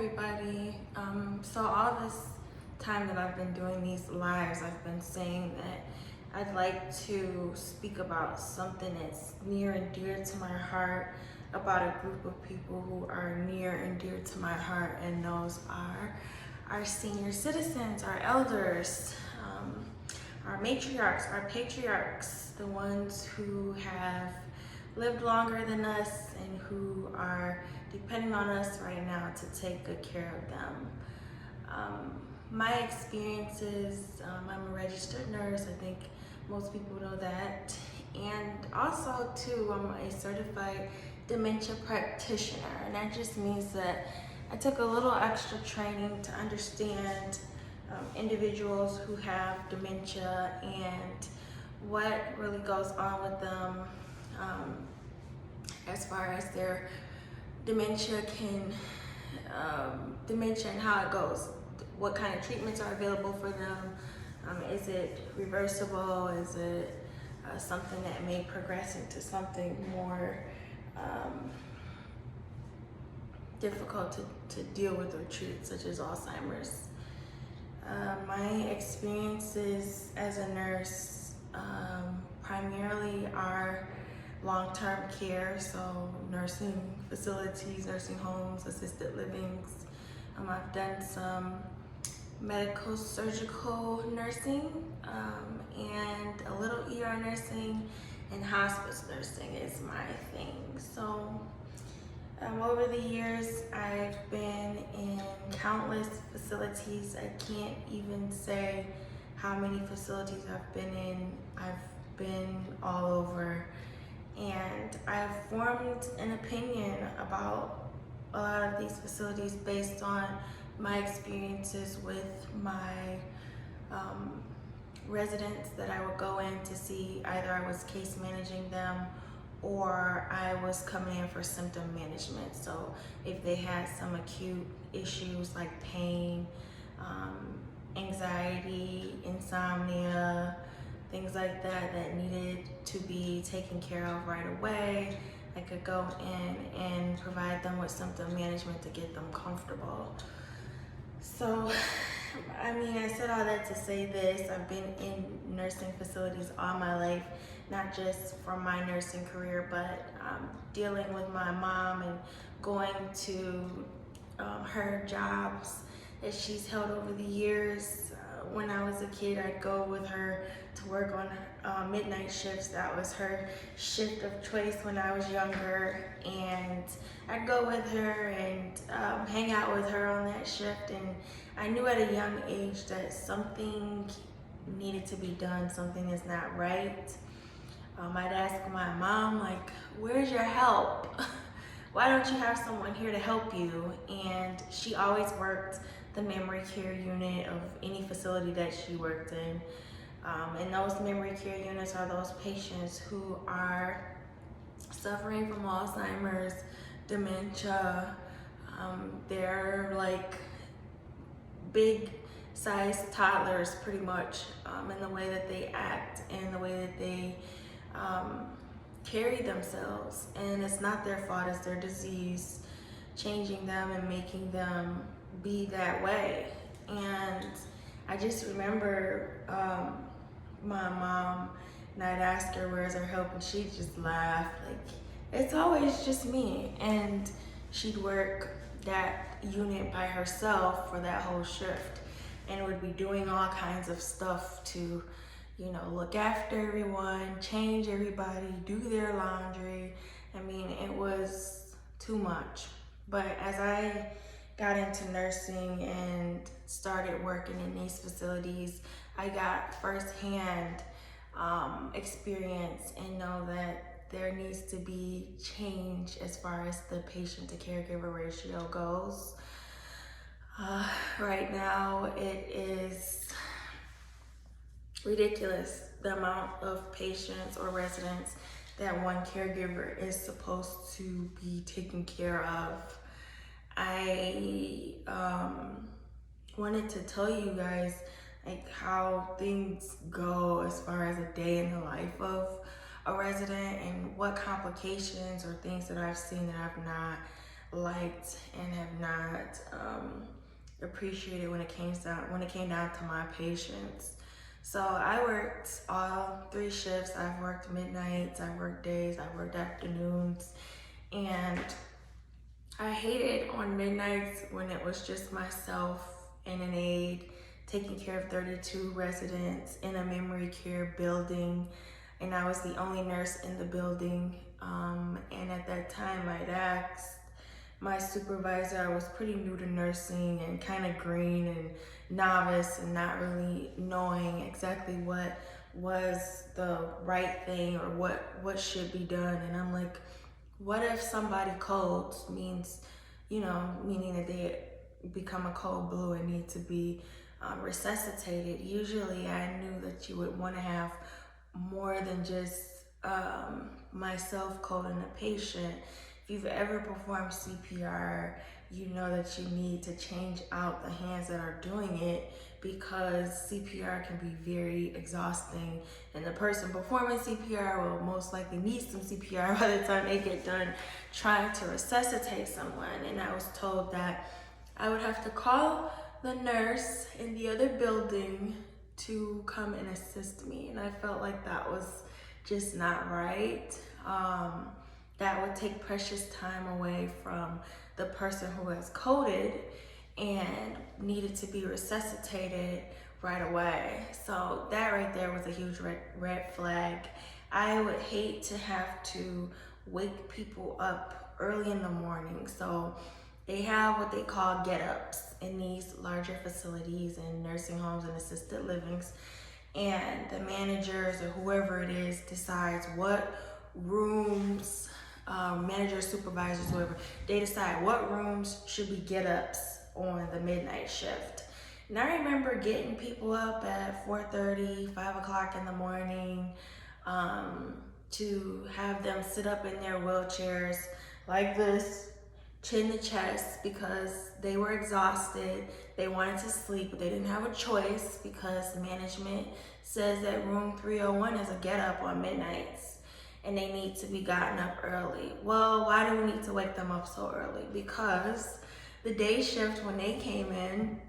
everybody. So all this time that I've been doing these lives, I've been saying that I'd like to speak about something that's near and dear to my heart, about a group of people who are near and dear to my heart, and those are our senior citizens, our elders, our matriarchs, our patriarchs, the ones who have lived longer than us and who are depending on us right now to take good care of them. My experiences, I'm a registered nurse, I think most people know that, and also too, I'm a certified dementia practitioner, and that just means that I took a little extra training to understand individuals who have dementia and what really goes on with them, as far as their dementia dementia and how it goes, what kind of treatments are available for them. Is it reversible? Is it something that may progress into something more difficult to deal with or treat, such as Alzheimer's? My experiences as a nurse primarily are long-term care, so nursing facilities, nursing homes, assisted livings. I've done some medical surgical nursing and a little ER nursing, and hospice nursing is my thing. So over the years, I've been in countless facilities. I can't even say how many facilities I've been in. I've been all over, and I've formed an opinion about a lot of these facilities based on my experiences with my residents that I would go in to see. Either I was case managing them or I was coming in for symptom management. So if they had some acute issues like pain, anxiety, insomnia, things like that that needed to be taken care of right away, I could go in and provide them with symptom management to get them comfortable. So, I mean, I said all that to say this. I've been in nursing facilities all my life, not just from my nursing career, but dealing with my mom and going to her jobs that she's held over the years. When I was a kid, I'd go with her to work on midnight shifts. That was her shift of choice when I was younger, and I'd go with her and hang out with her on that shift. And I knew at a young age that something needed to be done, something is not right. I'd ask my mom, like, where's your help? Why don't you have someone here to help you? And she always worked the memory care unit of any facility that she worked in. And those memory care units are those patients who are suffering from Alzheimer's, dementia. They're like big sized toddlers pretty much, in the way that they act and the way that they carry themselves. And it's not their fault, it's their disease changing them and making them be that way. And I just remember my mom, and I'd ask her where's her help, and she'd just laugh like, it's always just me. And she'd work that unit by herself for that whole shift and would be doing all kinds of stuff to, you know, look after everyone, change everybody, do their laundry. I mean, it was too much. But as I got into nursing and started working in these facilities, I got firsthand experience and know that there needs to be change as far as the patient to caregiver ratio goes. Right now, it is ridiculous the amount of patients or residents that one caregiver is supposed to be taking care of. I wanted to tell you guys like how things go as far as a day in the life of a resident and what complications or things that I've seen that I've not liked and have not appreciated when it came down to my patients. So I worked all 3 shifts. I've worked midnights, I've worked days, I've worked afternoons, and I hated on midnights when it was just myself and an aide taking care of 32 residents in a memory care building, and I was the only nurse in the building. And at that time, I'd asked my supervisor, I was pretty new to nursing and kind of green and novice and not really knowing exactly what was the right thing or what should be done. And I'm like, what if somebody colds means, meaning that they become a cold blue and need to be resuscitated? Usually I knew that you would want to have more than just myself coding a patient. If you've ever performed CPR, you know that you need to change out the hands that are doing it, because CPR can be very exhausting, and the person performing CPR will most likely need some CPR by the time they get done trying to resuscitate someone. And I was told that I would have to call the nurse in the other building to come and assist me, and I felt like that was just not right. That would take precious time away from the person who has coded and needed to be resuscitated right away. So that right there was a huge red flag. I would hate to have to wake people up early in the morning. So they have what they call get-ups in these larger facilities and nursing homes and assisted livings. And the managers or whoever it is decides what rooms, managers, supervisors, whoever, they decide what rooms should be get-ups on the midnight shift. And I remember getting people up at 4:30, 5 o'clock in the morning, to have them sit up in their wheelchairs like this, chin to chest, because they were exhausted. They wanted to sleep, but they didn't have a choice because management says that room 301 is a get-up on midnights and they need to be gotten up early. Well, why do we need to wake them up so early? Because the day shift, when they came in,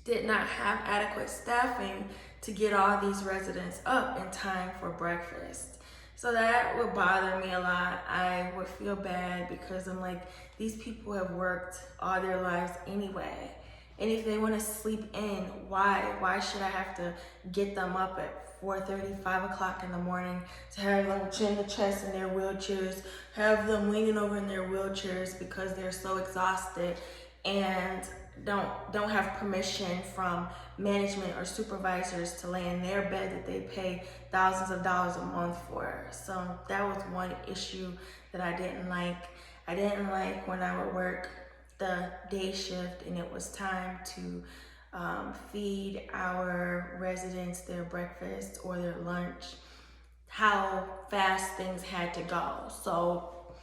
did not have adequate staffing to get all these residents up in time for breakfast. So that would bother me a lot. I would feel bad because I'm like, these people have worked all their lives anyway. And if they want to sleep in, why should I have to get them up at 4:30, 5 o'clock in the morning to have them chin to chest in their wheelchairs, have them leaning over in their wheelchairs because they're so exhausted and don't have permission from management or supervisors to lay in their bed that they pay thousands of dollars a month for. So that was one issue that I didn't like. I didn't like when I would work the day shift and it was time to feed our residents their breakfast or their lunch, how fast things had to go. So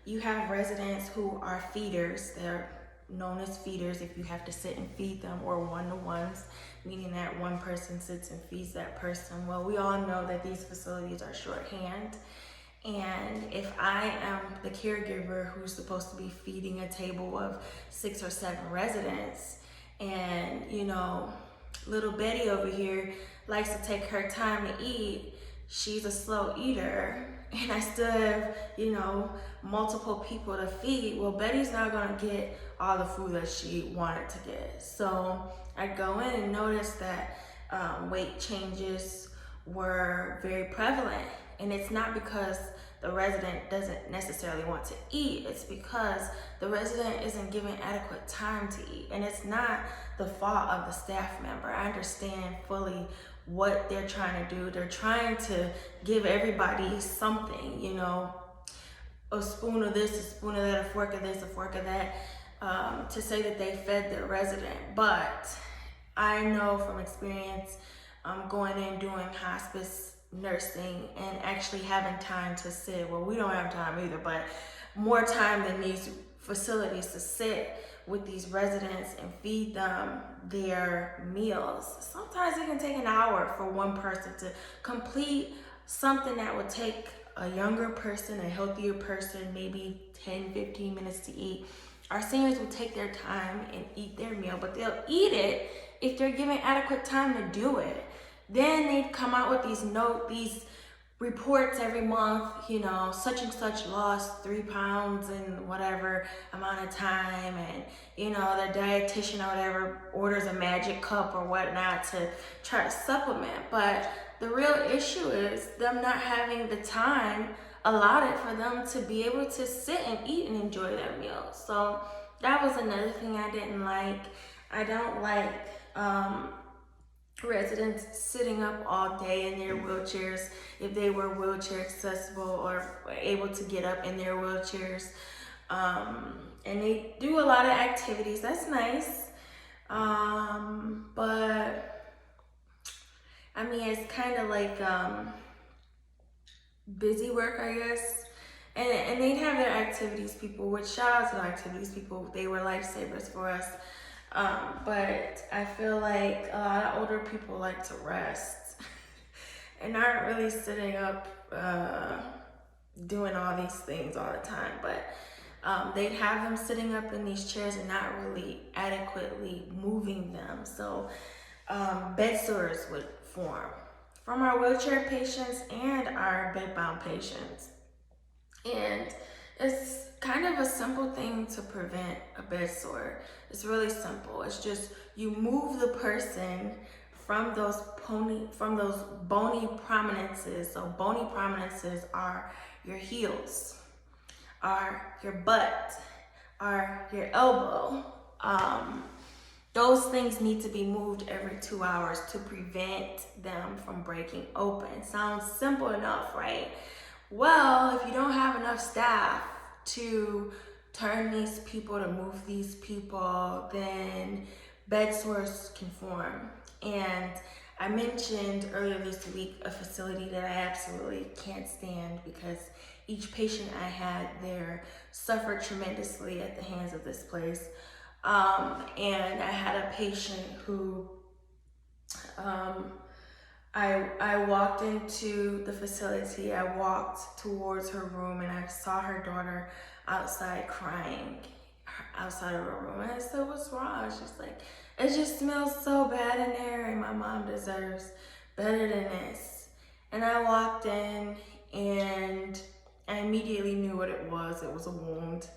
you have residents who are feeders. They're known as feeders if you have to sit and feed them, or one-to-ones, meaning that one person sits and feeds that person. Well, we all know that these facilities are shorthand. And if I am the caregiver who's supposed to be feeding a table of 6 or 7 residents, and little Betty over here likes to take her time to eat, she's a slow eater, and I still have, multiple people to feed, well, Betty's not gonna get all the food that she wanted to get. So I go in and notice that weight changes were very prevalent. And it's not because the resident doesn't necessarily want to eat, it's because the resident isn't given adequate time to eat. And it's not the fault of the staff member. I understand fully what they're trying to do. They're trying to give everybody something, a spoon of this, a spoon of that, a fork of this, a fork of that, to say that they fed their resident. But I know from experience, going in doing hospice nursing and actually having time to sit, well, we don't have time either, but more time than these facilities to sit with these residents and feed them their meals. Sometimes it can take an hour for one person to complete something that would take a younger person, a healthier person, maybe 10, 15 minutes to eat, our seniors will take their time and eat their meal, but they'll eat it if they're given adequate time to do it. Then they come out with these reports every month, such and such lost 3 pounds in whatever amount of time, and their dietitian or whatever orders a magic cup or whatnot to try to supplement. But the real issue is them not having the time allotted for them to be able to sit and eat and enjoy their meals. So that was another thing I didn't like. I don't like residents sitting up all day in their wheelchairs if they were wheelchair accessible or able to get up in their wheelchairs. And they do a lot of activities. That's nice. But I mean, it's kind of like busy work, I guess. And they'd have their activities people, which shout out to the activities people. They were lifesavers for us. But I feel like a lot of older people like to rest and aren't really sitting up doing all these things all the time. But they'd have them sitting up in these chairs and not really adequately moving them. So bed sores would form from our wheelchair patients and our bedbound patients. And it's kind of a simple thing to prevent a bed sore. It's really simple. It's just you move the person from those bony prominences. So bony prominences are your heels, are your butt, are your elbow. Those things need to be moved every 2 hours to prevent them from breaking open. Sounds simple enough, right? Well, if you don't have enough staff to turn these people, to move these people, then bed sores can form. And I mentioned earlier this week a facility that I absolutely can't stand because each patient I had there suffered tremendously at the hands of this place. And I had a patient who I walked into the facility, I walked towards her room, and I saw her daughter outside crying outside of her room. And I said, "What's wrong?" She's like, "It just smells so bad in there, and my mom deserves better than this." And I walked in, and I immediately knew what it was. It was a wound.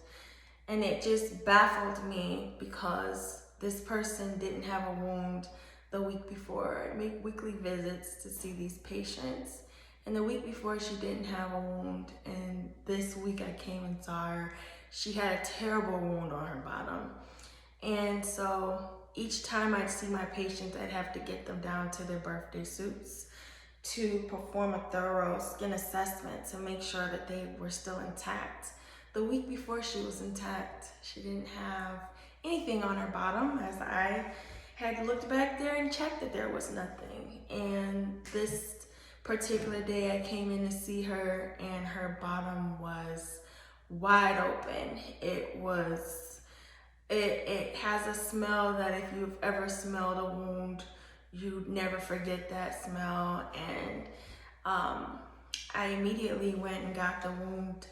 And it just baffled me because this person didn't have a wound the week before. I make weekly visits to see these patients. And the week before, she didn't have a wound. And this week I came and saw her. She had a terrible wound on her bottom. And so each time I'd see my patients, I'd have to get them down to their birthday suits to perform a thorough skin assessment to make sure that they were still intact. The week before, she was intact. She didn't have anything on her bottom, as I had looked back there and checked that there was nothing. And this particular day, I came in to see her, and her bottom was wide open. It has a smell that if you've ever smelled a wound, you'd never forget that smell. And I immediately went and got the wound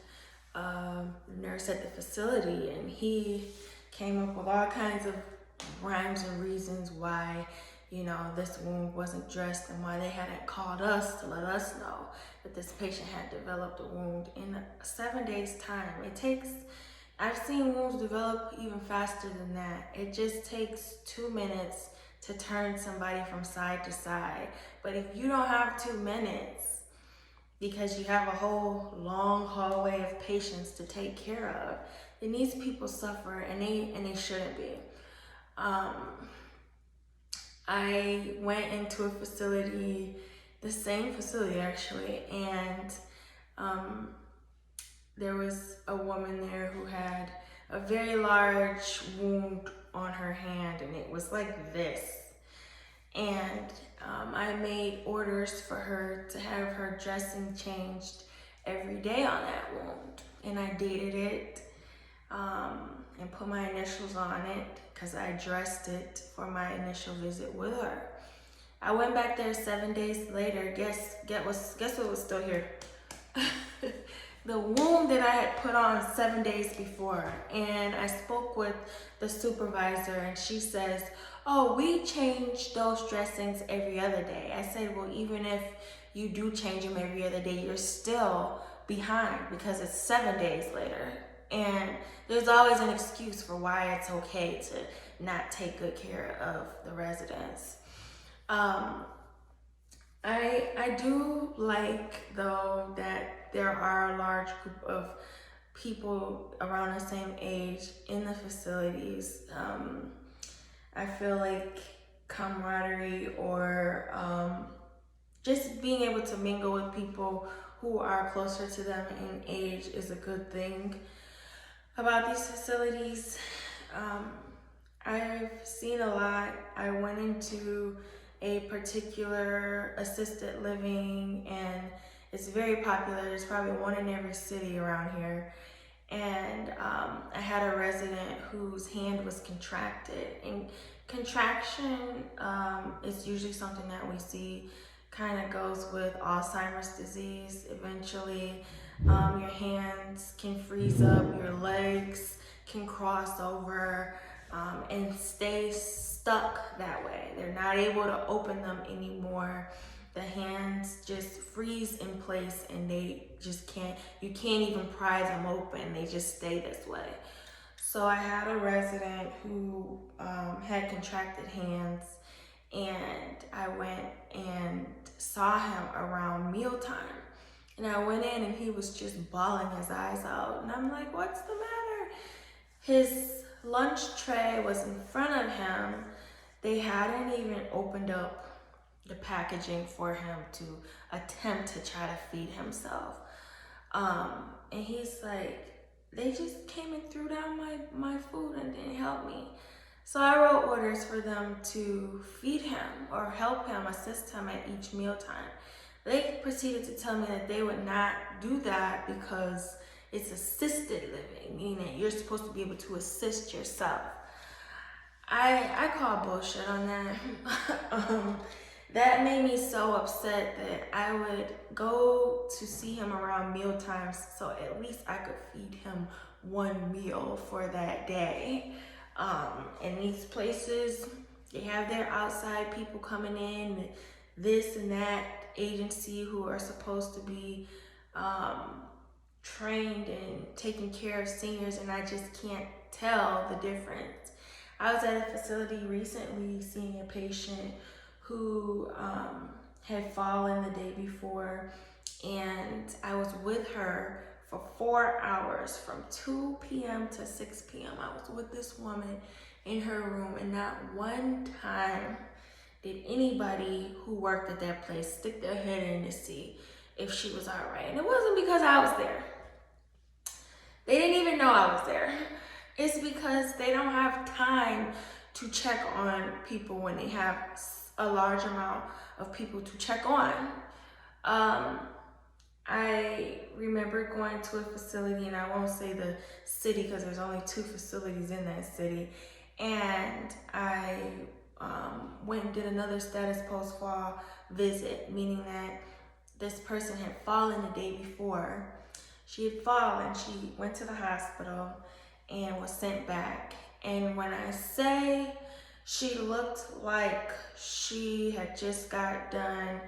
nurse at the facility, and he came up with all kinds of rhymes and reasons why this wound wasn't dressed and why they hadn't called us to let us know that this patient had developed a wound in 7 days time. I've seen wounds develop even faster than that. It just takes 2 minutes to turn somebody from side to side. But if you don't have 2 minutes, because you have a whole long hallway of patients to take care of, then these people suffer, and they shouldn't be. I went into a facility, the same facility actually, and there was a woman there who had a very large wound on her hand, and it was like this. And I made orders for her to have her dressing changed every day on that wound. And I dated it and put my initials on it because I dressed it for my initial visit with her. I went back there 7 days later. Guess what was still here? the wound that I had put on 7 days before. And I spoke with the supervisor, and she says, oh, we change those dressings every other day. I said, well, even if you do change them every other day, you're still behind because it's 7 days later. And there's always an excuse for why it's okay to not take good care of the residents. I do like, though, that there are a large group of people around the same age in the facilities. I feel like camaraderie or just being able to mingle with people who are closer to them in age is a good thing about these facilities. I've seen a lot. I went into a particular assisted living, and it's very popular. There's probably one in every city around here. And I had a resident whose hand was contracted. And contraction is usually something that we see kind of goes with Alzheimer's disease. Eventually, your hands can freeze up, your legs can cross over and stay stuck that way. They're not able to open them anymore. The hands just freeze in place, and they just can't, you can't even pry them open. They just stay this way. So I had a resident who had contracted hands, and I went and saw him around mealtime. And I went in, and he was just bawling his eyes out. And I'm like, what's the matter? His lunch tray was in front of him. They hadn't even opened up the packaging for him to attempt to try to feed himself. And he's like, they just came and threw down my food and didn't help me. So I wrote orders for them to feed him or help him, assist him at each mealtime. They proceeded to tell me that they would not do that because it's assisted living, meaning you're supposed to be able to assist yourself. I call bullshit on that. That made me so upset that I would go to see him around meal times so at least I could feed him one meal for that day. And these places, they have their outside people coming in, this and that agency who are supposed to be trained and taking care of seniors, and I just can't tell the difference. I was at a facility recently seeing a patient who had fallen the day before, and I was with her for 4 hours from 2 p.m. to 6 p.m. I was with this woman in her room, and not one time did anybody who worked at that place stick their head in to see if she was all right. And it wasn't because I was there. They didn't even know I was there. It's because they don't have time to check on people when they have a large amount of people to check on. I remember going to a facility, and I won't say the city because there's only 2 facilities in that city, and I went and did another status post-fall visit, meaning that this person had fallen the day before. She had fallen, she went to the hospital and was sent back. And when I say she looked like she had just got done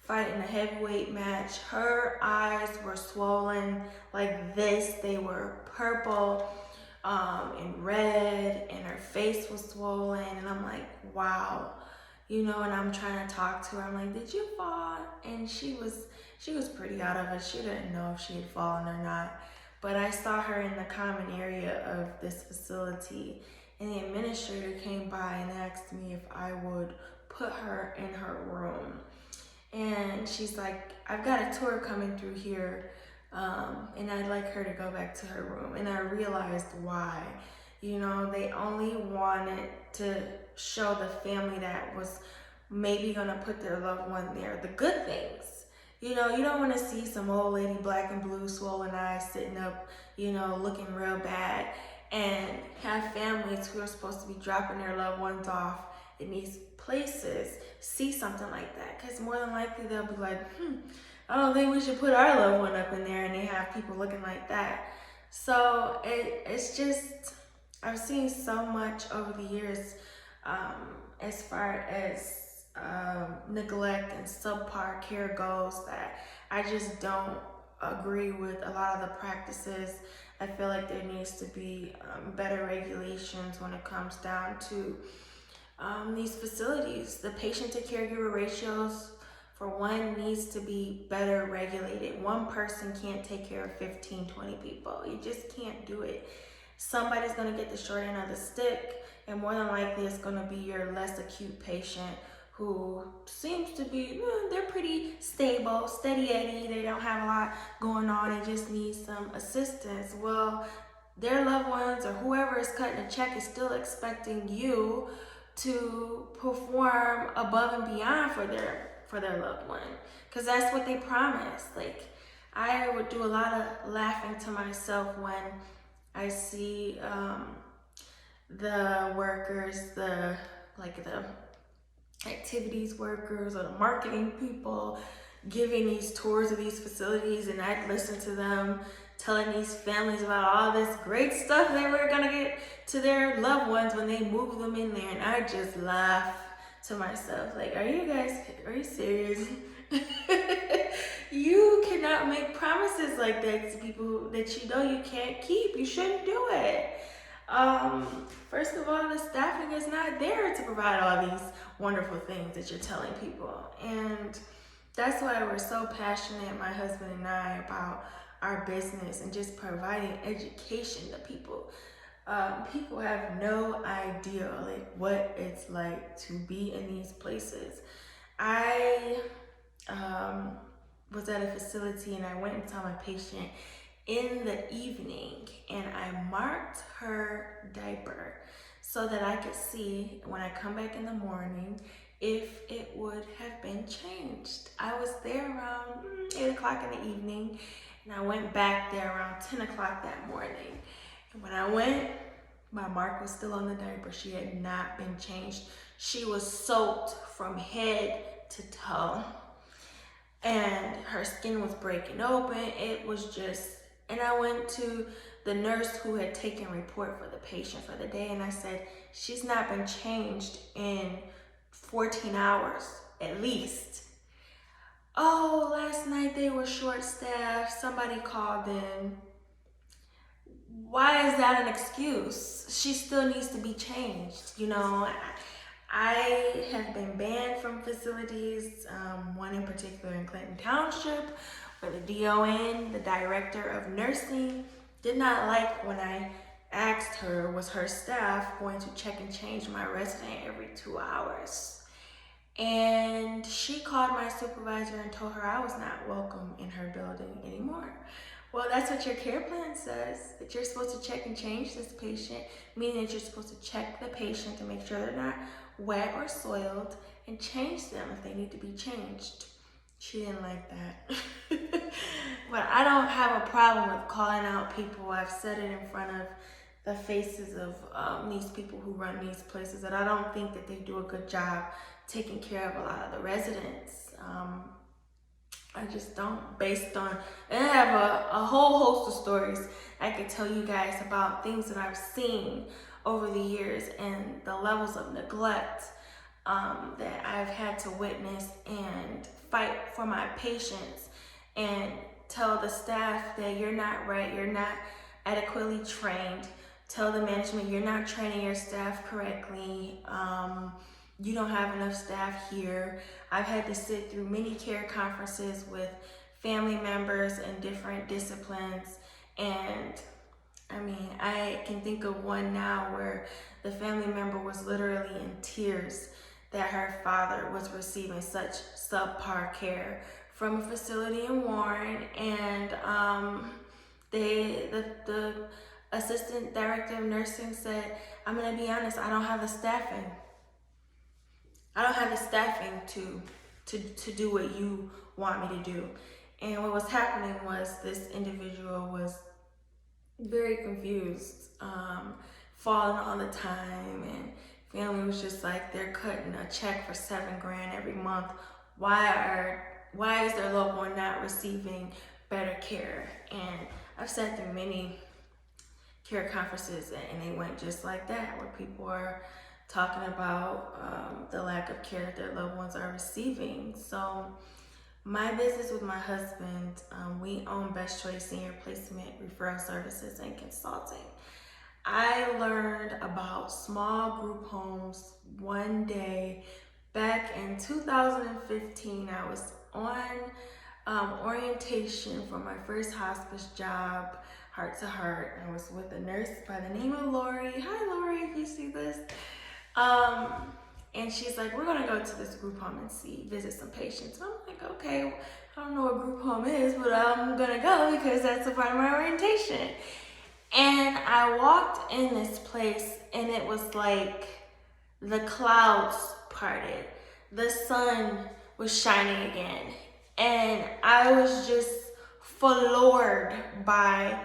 fighting a heavyweight match, her eyes were swollen like this. They were purple and red, and her face was swollen. And I'm like, wow. You know, and I'm trying to talk to her. I'm like, did you fall? And she was pretty out of it. She didn't know if she had fallen or not. But I saw her in the common area of this facility, and the administrator came by and asked me if I would put her in her room. And she's like, I've got a tour coming through here, and I'd like her to go back to her room. And I realized why. You know, they only wanted to show the family that was maybe gonna put their loved one there the good things. You know, you don't want to see some old lady, black and blue, swollen eyes, sitting up, you know, looking real bad, and have families who are supposed to be dropping their loved ones off in these places see something like that. Because more than likely they'll be like, I don't think we should put our loved one up in there and they have people looking like that. So it's just, I've seen so much over the years as far as neglect and subpar care goes that I just don't agree with a lot of the practices. I feel like there needs to be better regulations when it comes down to these facilities. The patient to caregiver ratios, for one, needs to be better regulated. One person can't take care of 15, 20 people. You just can't do it. Somebody's gonna get the short end of the stick, and more than likely it's gonna be your less acute patient who seems to be, they're pretty stable, steady Eddie, they don't have a lot going on, they just need some assistance. Well, their loved ones or whoever is cutting the check is still expecting you to perform above and beyond for their loved one, because that's what they promised. Like, I would do a lot of laughing to myself when I see the workers, the activities workers or the marketing people giving these tours of these facilities, and I'd listen to them telling these families about all this great stuff they were gonna get to their loved ones when they move them in there, and I just laugh to myself, like, are you serious? You cannot make promises like that to people that you know you can't keep. You shouldn't do it. First of all, the staffing is not there to provide all these wonderful things that you're telling people. And that's why we're so passionate, my husband and I, about our business and just providing education to people. People have no idea like what it's like to be in these places. I was at a facility and I went and saw my patient in the evening, and I marked her diaper so that I could see when I come back in the morning if it would have been changed. I was there around 8 o'clock in the evening, and I went back there around 10 o'clock that morning. And when I went, my mark was still on the diaper. She had not been changed. She was soaked from head to toe, and her skin was breaking open. It was just, and I went to the nurse who had taken report for the patient for the day, and I said, she's not been changed in 14 hours at least. Oh, last night they were short-staffed. Somebody called in. Why is that an excuse? She still needs to be changed. You know, I have been banned from facilities, one in particular in Clinton Township, where the DON, the director of nursing, did not like when I asked her, was her staff going to check and change my resident every 2 hours? And she called my supervisor and told her I was not welcome in her building anymore. Well, that's what your care plan says, that you're supposed to check and change this patient, meaning that you're supposed to check the patient to make sure they're not wet or soiled and change them if they need to be changed. She didn't like that. But I don't have a problem with calling out people. I've said it in front of the faces of these people who run these places, that I don't think that they do a good job taking care of a lot of the residents. I just don't, based on, and I have a whole host of stories I could tell you guys about things that I've seen over the years and the levels of neglect that I've had to witness and fight for my patients and tell the staff that you're not right, you're not adequately trained. Tell the management you're not training your staff correctly. You don't have enough staff here. I've had to sit through many care conferences with family members in different disciplines, and I mean, I can think of one now where the family member was literally in tears that her father was receiving such subpar care from a facility in Warren, and the assistant director of nursing said, I'm gonna be honest, I don't have the staffing. I don't have the staffing to do what you want me to do. And what was happening was this individual was very confused, falling all the time, and family was just like, they're cutting a check for $7,000 every month. Why are why is their loved one not receiving better care? And I've sat through many care conferences, and they went just like that, where people are talking about the lack of care that their loved ones are receiving. So my business with my husband, we own Best Choice Senior Placement Referral Services and Consulting. I learned about small group homes one day back in 2015. I was on orientation for my first hospice job, Heart to Heart. I was with a nurse by the name of Lori. Hi, Lori, if you see this. And she's like, we're gonna go to this group home and visit some patients. And I'm like, okay, I don't know what group home is, but I'm gonna go because that's a part of my orientation. And I walked in this place, and it was like the clouds parted. The sun was shining again. And I was just floored by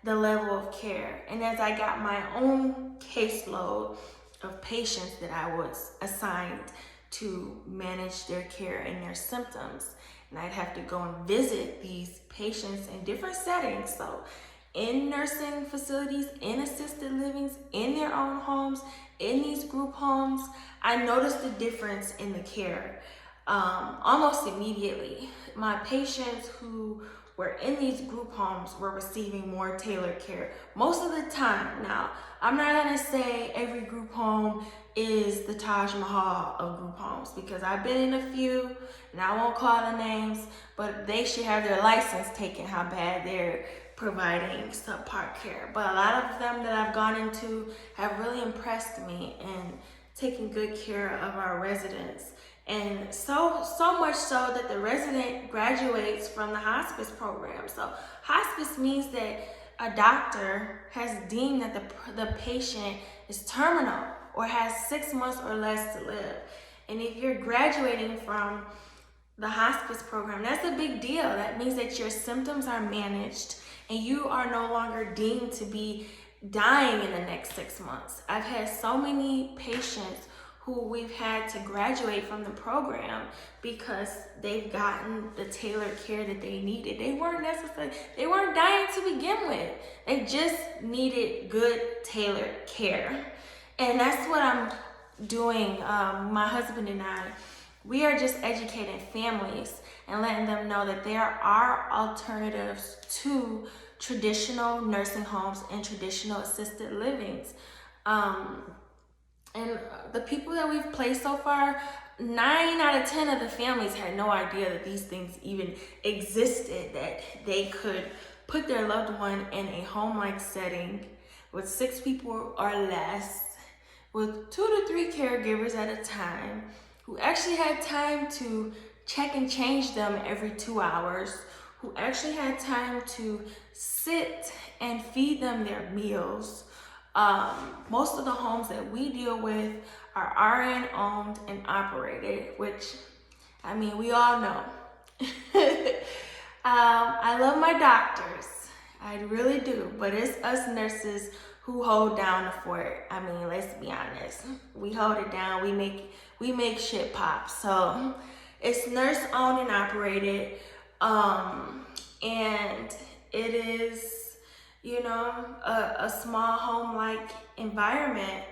the level of care. And as I got my own caseload of patients that I was assigned to manage their care and their symptoms, and I'd have to go and visit these patients in different settings. So in nursing facilities, in assisted livings, in their own homes, in these group homes, I noticed the difference in the care almost immediately. My patients who were in these group homes were receiving more tailored care most of the time. Now, I'm not gonna say every group home is the Taj Mahal of group homes, because I've been in a few, and I won't call the names, but they should have their license taken how bad they're providing subpar care. But a lot of them that I've gone into have really impressed me in taking good care of our residents. And so much so that the resident graduates from the hospice program. So hospice means that a doctor has deemed that the patient is terminal or has 6 months or less to live. And if you're graduating from the hospice program, that's a big deal. That means that your symptoms are managed and you are no longer deemed to be dying in the next 6 months. I've had so many patients who we've had to graduate from the program because they've gotten the tailored care that they needed. They weren't dying to begin with. They just needed good tailored care. And that's what I'm doing. My husband and I, we are just educating families and letting them know that there are alternatives to traditional nursing homes and traditional assisted livings. And the people that we've placed so far, 9 out of 10 of the families had no idea that these things even existed, that they could put their loved one in a home-like setting with 6 people or less, with 2 to 3 caregivers at a time, who actually had time to check and change them every 2 hours, who actually had time to sit and feed them their meals. Most of the homes that we deal with are RN owned and operated, which, I mean, we all know. I love my doctors, I really do, but it's us nurses who hold down the fort. I mean, let's be honest. We hold it down, we make shit pop. So it's nurse owned and operated, and it is, you know, a small home-like environment.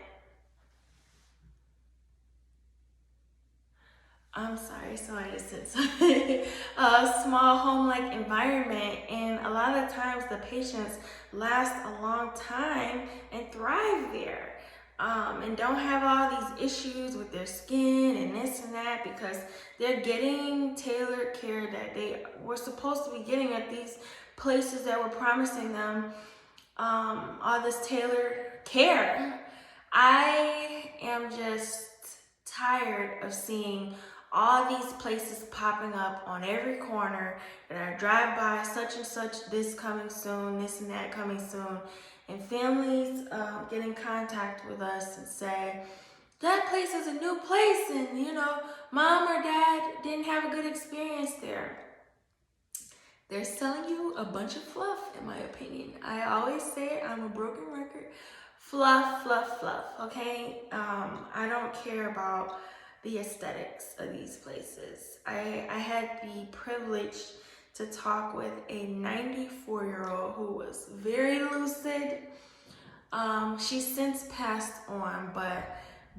I'm sorry, so I just said something. A small home-like environment, and a lot of times the patients last a long time and thrive there, and don't have all these issues with their skin and this and that, because they're getting tailored care that they were supposed to be getting at these places that were promising them all this tailored care. I am just tired of seeing all these places popping up on every corner, and I drive by such and such, this coming soon, this and that coming soon, and families get in contact with us and say, that place is a new place, and you know, mom or dad didn't have a good experience there. They're selling you a bunch of fluff, in my opinion. I always say it, I'm a broken record. Fluff, fluff, fluff, okay? I don't care about the aesthetics of these places. I had the privilege to talk with a 94-year-old who was very lucid. She's since passed on, but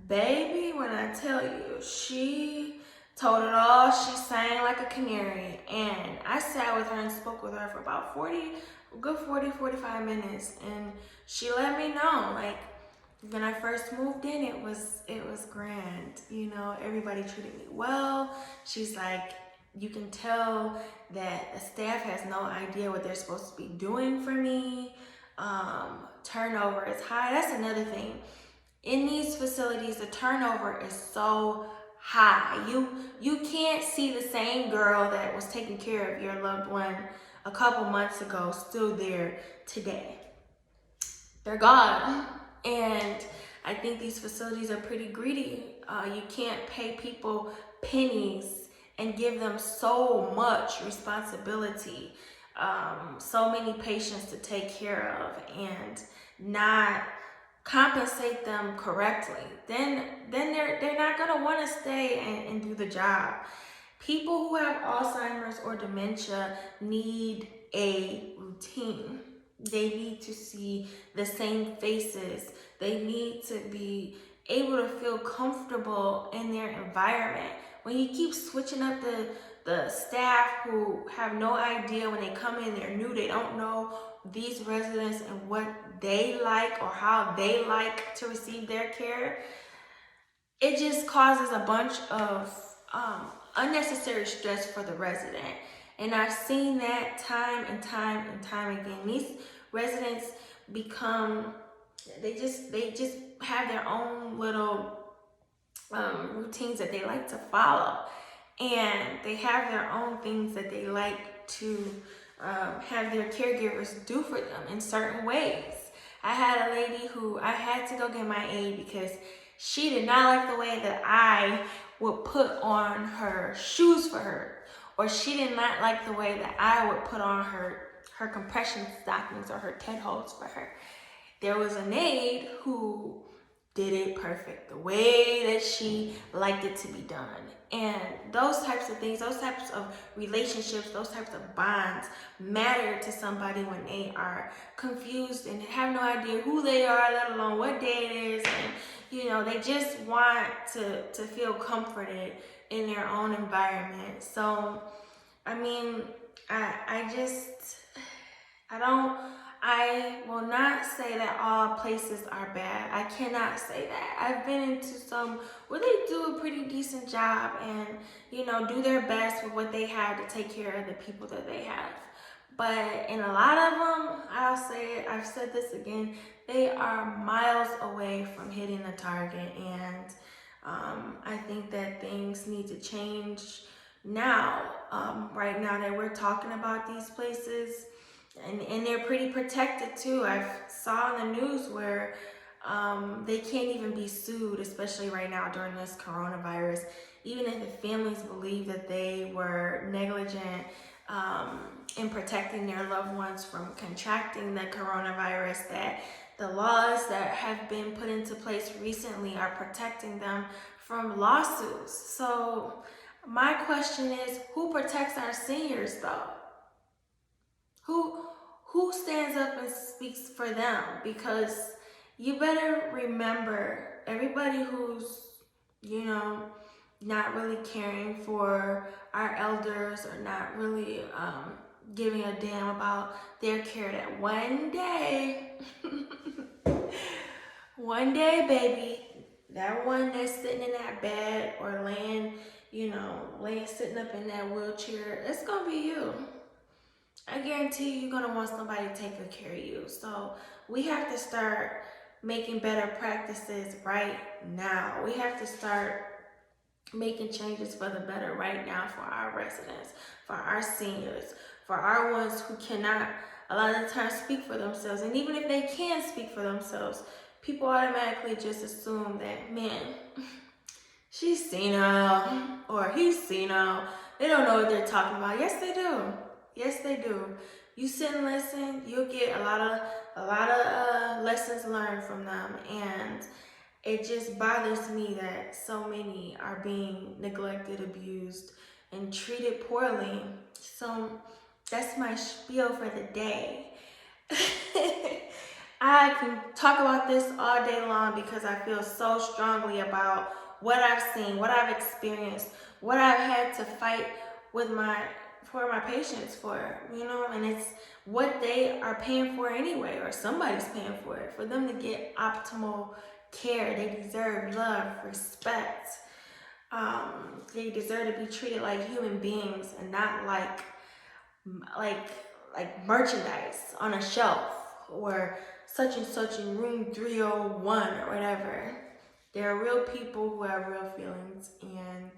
baby, when I tell you, she told it all. She sang like a canary, and I sat with her and spoke with her for about 45 minutes, and she let me know, like, when I first moved in, it was grand. You know, everybody treated me well. She's like, you can tell that the staff has no idea what they're supposed to be doing for me. Turnover is high. That's another thing. In these facilities, the turnover is so high. You can't see the same girl that was taking care of your loved one a couple months ago still there today. They're gone. And I think these facilities are pretty greedy. You can't pay people pennies and give them so much responsibility, so many patients to take care of, and not compensate them correctly. Then they're not gonna want to stay and do the job. People who have Alzheimer's or dementia need a routine. They need to see the same faces. They need to be able to feel comfortable in their environment. When you keep switching up the staff who have no idea when they come in, they're new, they don't know these residents and what they like or how they like to receive their care, it just causes a bunch of unnecessary stress for the resident. And I've seen that time and time and time again. These residents become, they just have their own little routines that they like to follow. And they have their own things that they like to have their caregivers do for them in certain ways. I had a lady who I had to go get my aid because she did not like the way that I would put on her shoes for her, or she did not like the way that I would put on her compression stockings or her TED holds for her. There was an aide who did it perfect, the way that she liked it to be done. And those types of things, those types of relationships, those types of bonds matter to somebody when they are confused and have no idea who they are, let alone what day it is. And, you know, they just want to feel comforted in their own environment. So, I mean, I will not say that all places are bad. I cannot say that. I've been into some where they do a pretty decent job and, you know, do their best with what they have to take care of the people that they have. But in a lot of them, I'll say it, I've said this again, they are miles away from hitting the target. And I think that things need to change now, right now that we're talking about these places. And they're pretty protected too. I saw in the news where they can't even be sued, especially right now during this coronavirus. Even if the families believe that they were negligent in protecting their loved ones from contracting the coronavirus, that the laws that have been put into place recently are protecting them from lawsuits. So my question is, who protects our seniors though? Who stands up and speaks for them? Because you better remember, everybody who's, you know, not really caring for our elders or not really giving a damn about their care, that one day, one day, baby, that one that's sitting in that bed or laying, sitting up in that wheelchair, it's gonna be you. I guarantee you're gonna want somebody to take good care of you. So we have to start making better practices right now. We have to start making changes for the better right now for our residents, for our seniors, for our ones who cannot a lot of the time speak for themselves. And even if they can speak for themselves, people automatically just assume that, man, she's senile or he's senile. They don't know what they're talking about. Yes, they do. Yes, they do. You sit and listen, you'll get a lot of lessons learned from them. And it just bothers me that so many are being neglected, abused, and treated poorly. So that's my spiel for the day. I can talk about this all day long because I feel so strongly about what I've seen, what I've experienced, what I've had to fight with for my patients for, and it's what they are paying for anyway, or somebody's paying for it, for them to get optimal care. They deserve love, respect. They deserve to be treated like human beings and not like merchandise on a shelf, or such and such in room 301 or whatever. There are real people who have real feelings, and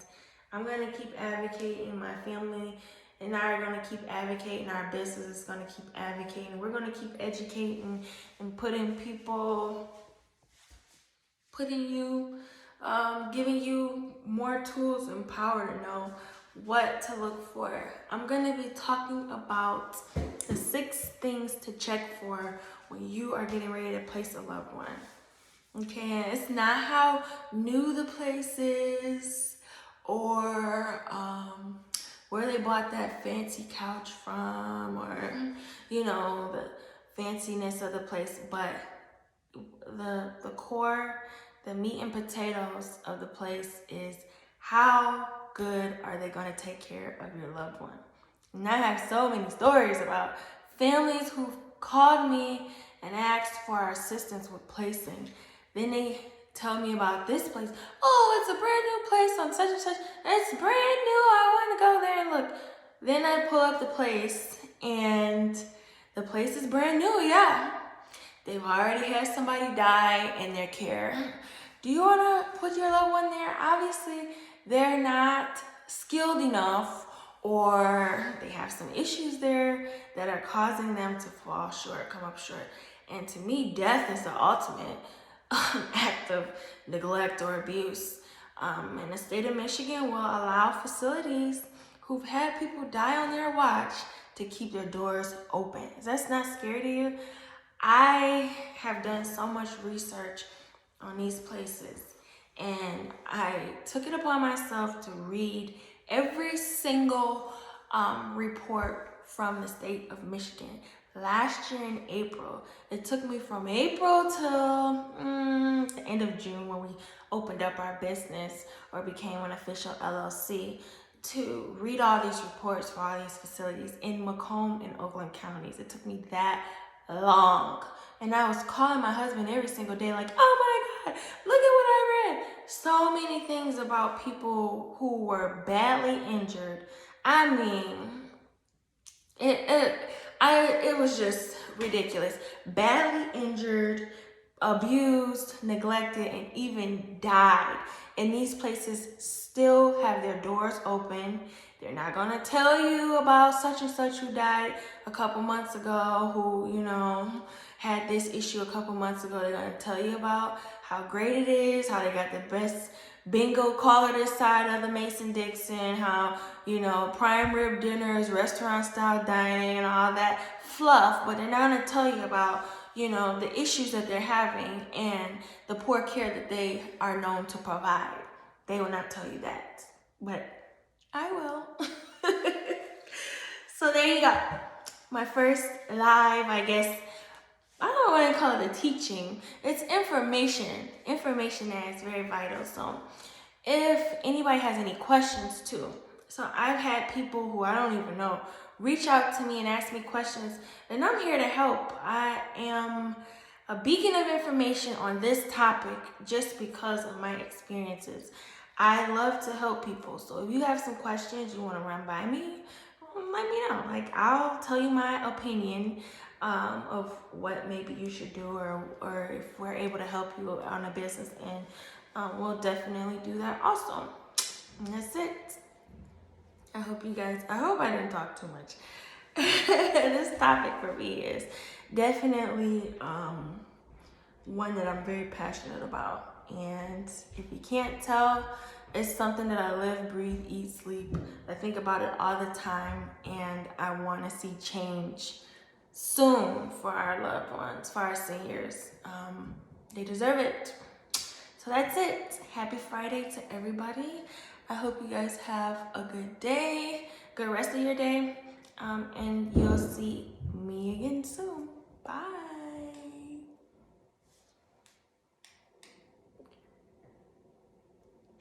I'm going to keep advocating. My family and I are going to keep advocating. Our business is going to keep advocating. We're going to keep educating and giving you more tools and power to know what to look for. I'm going to be talking about the 6 things to check for when you are getting ready to place a loved one. Okay, it's not how new the place is, or where they bought that fancy couch from, or the fanciness of the place, but the core, the meat and potatoes of the place is how good are they going to take care of your loved one. And I have so many stories about families who called me and asked for assistance with placing. Then they tell me about this place. Oh, it's a brand new place on such and such. It's brand new. I want to go there and look. Then I pull up the place, and the place is brand new. Yeah. They've already had somebody die in their care. Do you want to put your loved one there? Obviously, they're not skilled enough, or they have some issues there that are causing them to fall short, come up short. And to me, death is the ultimate act of neglect or abuse. And the state of Michigan will allow facilities who've had people die on their watch to keep their doors open. Is that not scary to you? I have done so much research on these places, and I took it upon myself to read every single report from the state of Michigan. Last year in April, it took me from April till the end of June, when we opened up our business or became an official LLC, to read all these reports for all these facilities in Macomb and Oakland counties. It took me that long. And I was calling my husband every single day like, oh my God, look at what I read. So many things about people who were badly injured. I mean, it was just ridiculous. Badly injured, abused, neglected, and even died. And these places still have their doors open. They're not gonna tell you about such and such who died a couple months ago, who, had this issue a couple months ago. They're gonna tell you about how great it is, how they got the best bingo caller this side of the Mason-Dixon, how, prime rib dinners, restaurant style dining, and all that fluff. But they're not gonna tell you about, the issues that they're having and the poor care that they are known to provide. They will not tell you that, but I will. So there you go. My first live, I guess, I don't want to call it a teaching. It's information. Information that is very vital. So if anybody has any questions too. So I've had people who I don't even know reach out to me and ask me questions, and I'm here to help. I am a beacon of information on this topic just because of my experiences. I love to help people. So if you have some questions you want to run by me, let me know. I'll tell you my opinion of what maybe you should do, or if we're able to help you on a business, and we'll definitely do that also. And that's it. I hope I didn't talk too much. This topic for me is definitely one that I'm very passionate about. And if you can't tell, it's something that I live, breathe, eat, sleep. I think about it all the time, and I want to see change soon for our loved ones, for our seniors. They deserve it. So that's it. Happy Friday to everybody. I hope you guys have a good day, good rest of your day, and you'll see me again soon.